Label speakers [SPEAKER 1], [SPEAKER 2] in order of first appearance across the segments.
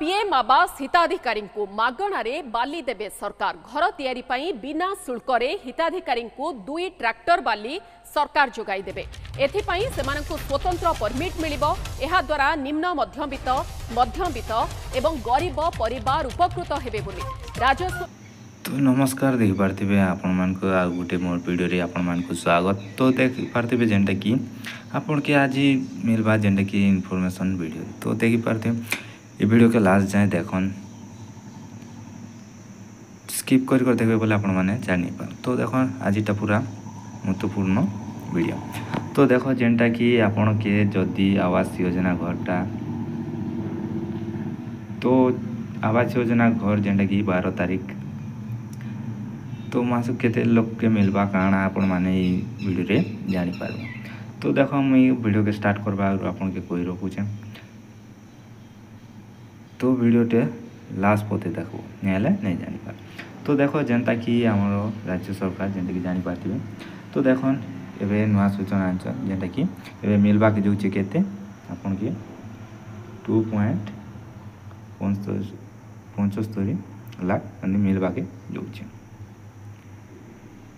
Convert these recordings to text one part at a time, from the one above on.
[SPEAKER 1] PM आवास हिताधिकारी मागणारे बाली देवे सरकार घर तैयारी पाई बिना शुल्क हिताधिकारी 2 ट्रैक्टर बाली सरकार जोगाई देबे। एथिपाई सेमानंकु स्वतंत्र परमिट मिलिबो। एहा द्वारा निम्न मध्यवित्त एवं गरीब परिवार उपकृत हेबे बोली राजस्व।
[SPEAKER 2] तो नमस्कार देख पार्थिबे आपण मान को आ गुटे मोर वीडियो रे आपण मान को स्वागत। तो देख पार्थिबे जेंटा कि आपण के आज मिलबा जेंटा कि इन्फॉर्मेशन वीडियो तो देख पार्थिबे ये वीडियो के लास्ट जाए देखन स्किप कर देखबे बोले आपण माने जानि पार। तो देखो आजिटा पूरा महत्वपूर्ण वीडियो। तो देखो जेंटा कि आपण के जदी आवास योजना घरटा तो आवास योजना घर जेंटा कि 12 तारीख तो मास केते लोग के मिलबा काना आपण माने वीडियो रे जानि पारबो। तो देखो मैं वीडियो के स्टार्ट करबा आपण के कोई रखुछे तो वीडियो टे लास्ट पोते देखो नेले नहीं जानि पार। तो देखो जेंता कि हमरो राज्य सरकार जेंता कि जानि पारथिबे। तो देखो एबे नवा सूचना आछ जेंता कि एबे मिलबा के जोचे केते आपण के 2.75 लाख अनि मिलबा के जोचे।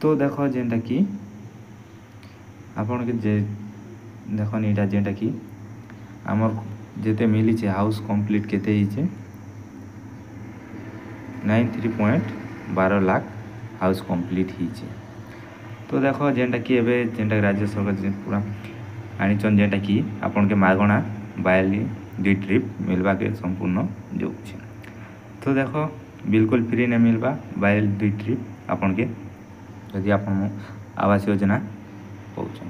[SPEAKER 2] तो देखो जेंटा कि आपण के जे देखो नीटा जेंटा कि हमर जेते मिली छे हाउस कंप्लीट केते ही छे 93.12 लाख हाउस कंप्लीट ही छे। तो देखो जेंटा कि एबे जेंटा राज्य सरकार जे पूरा आनी चन जेंटा कि आपण के मागणा बायली 2 ट्रिप मिलबा के संपूर्ण जोग छे। तो देखो बिल्कुल फ्री ने मिलबा बायली 2 ट्रिप आपण के यदि आपण आवास योजना पहुँच।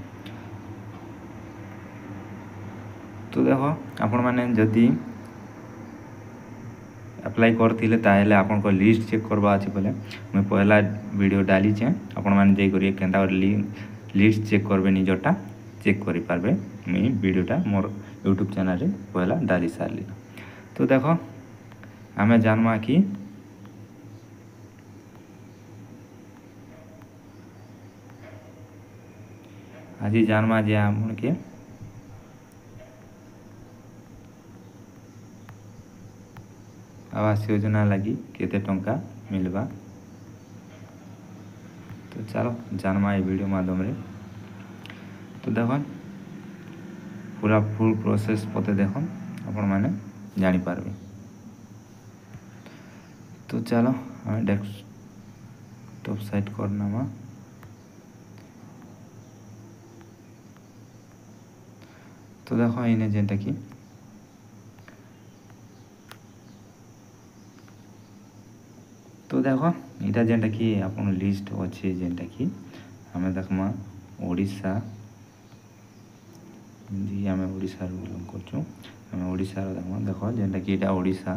[SPEAKER 2] तो देखो आपण माने जदि अप्लाई करथिले ताहेले आपण को लिस्ट चेक करबा अछि बोले मैं पहला वीडियो डाली छे आपण माने जे करिए केनता लिस्ट चेक करबे निजटा चेक करि पारबे। मैं वीडियोटा मोर YouTube चैनल रे पहला डाली सारली। तो देखो हमें जानवा कि आज जानमा जे हमन के आवास योजना लगी केते टंका मिलबा। तो चलो जानमा ये वीडियो माध्यम रे। तो देखो पूरा फुल प्रोसेस पते देखो आपण माने जानि पारबे। तो चलो हम डेस्कटॉप साइट करनामा। तो देखो इने जेंटा कि तो देखो इटा जेंटा कि आपन लिस्ट अच्छे जेंटा कि हमें देखमा ओडिशा जी हमें ओडिशा रो बिलोंग करछु। हमें ओडिशा रो देखमा देखो जेंटा कि इटा ओडिशा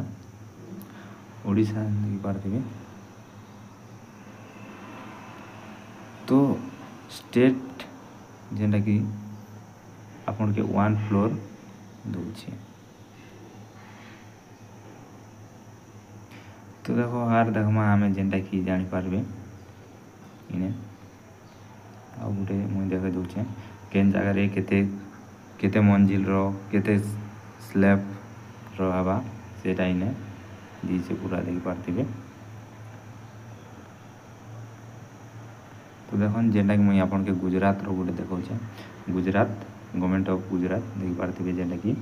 [SPEAKER 2] देखि पारथिबे। तो स्टेट जेंटा कि आपन के 1 फ्लोर दोछि। तो देखो हार देखमा हमें जेंटा कि जानि पारबे इने आ गुटे मुई देखे दोछे केन जगह रे केते मंजिल रो केते स्लैब रो हवा सेटा इने दीचे पूरा देखि पारथिबे। तो देखो जेंटा कि मुई आपन के गुजरात रो गुटे देखौछे गुजरात गवर्नमेंट ऑफ गुजरात देखि पारथिबे जेंटा कि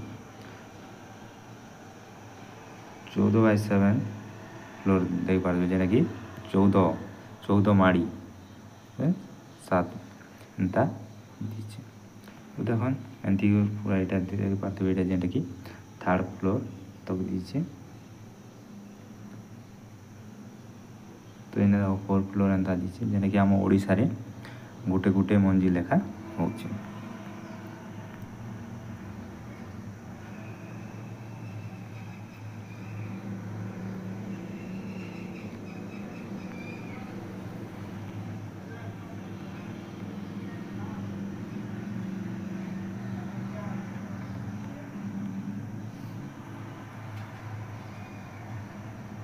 [SPEAKER 2] 14/7 फ्लोर देख पारबे जेना कि 14 माड़ी 7 एंता दीचे। तो देखन एंती पूरा एटा देख पारथिबे एटा जेंटा कि 3rd फ्लोर तक दीचे। तो इने 4th फ्लोर एंता दीचे जेना कि हम ओडिसा रे गुटे मंजिल लेखा होचे।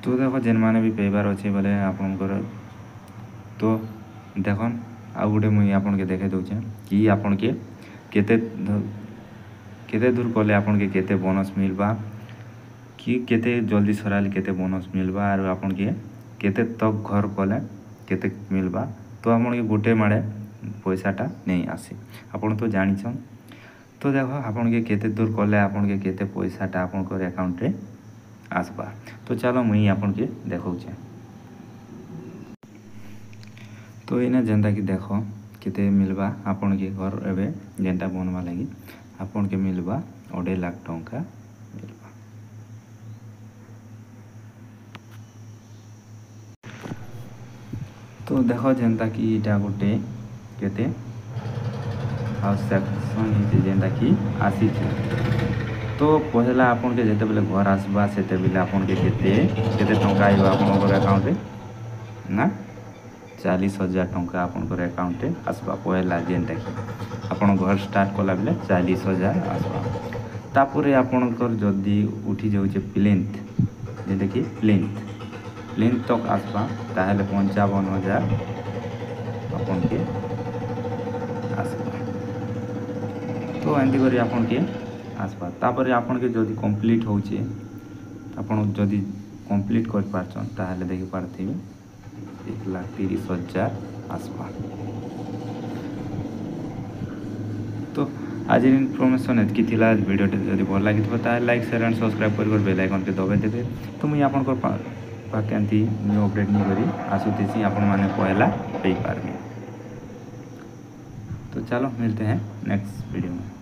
[SPEAKER 2] तो देखो जेन माने भी पेपर अच्छे बोले आपनकर तो देखन आ गुटे मुई आपन के देखे दोछे कि आपन के केते दूर कले आपन के केते बोनस मिलबा कि केते जल्दी सराले केते बोनस मिलबा और आपन के केते तक घर कले केते मिलबा तो आपन के गोटे माड़े पैसाटा नहीं आसी आपन तो जानिछन। तो देखो आपन के केते दूर कले आपन के केते पैसाटा आपन को अकाउंट रे आसबा। तो चलो मुई आपन के देखौछे। तो एना जेंता कि देखो केते मिलबा आपन के घर एबे जेंटा बनवा लगी आपन के मिलबा 2.5 लाख टंका मिलबा। तो देखो जेंता कि इटा गोटे केते हाउस सेक्शन ही जेंता कि आसी छे। तो पहला आपन के जेते बेले घर आसबा सेते बेले आपन के केते टंका आइबा आपन अकाउंट रे ना 40,000 टंका आपन अकाउंट रे आसबा। पहला जेंटा कि आपन घर स्टार्ट कला बेले 40,000 आसबा। तापुरे आपन जदी उठी जाउछे प्लेंथ जेंटा कि प्लेंथ तक आसबा ताहले 55,000 आपन के आसबा। तो एंती करी आपन के आसबा। तापर आपन के जदी कंप्लीट होउछे आपन जदी कंप्लीट कर पारछन ताहले देखि पारथिबे 1,30,000 आसबा। तो आज इनफॉरमेशन एतकी थिला। वीडियो जदी भल लागिथबो ताहले लाइक शेयर एंड सब्सक्राइब कर बेल आइकन के दबाइ देबे। तो मुई आपन पाके एंती न्यू अपडेट नहीं करी आसुथेसी आपन माने पहला पे पारबे। तो चलो मिलते हैं नेक्स्ट वीडियो में।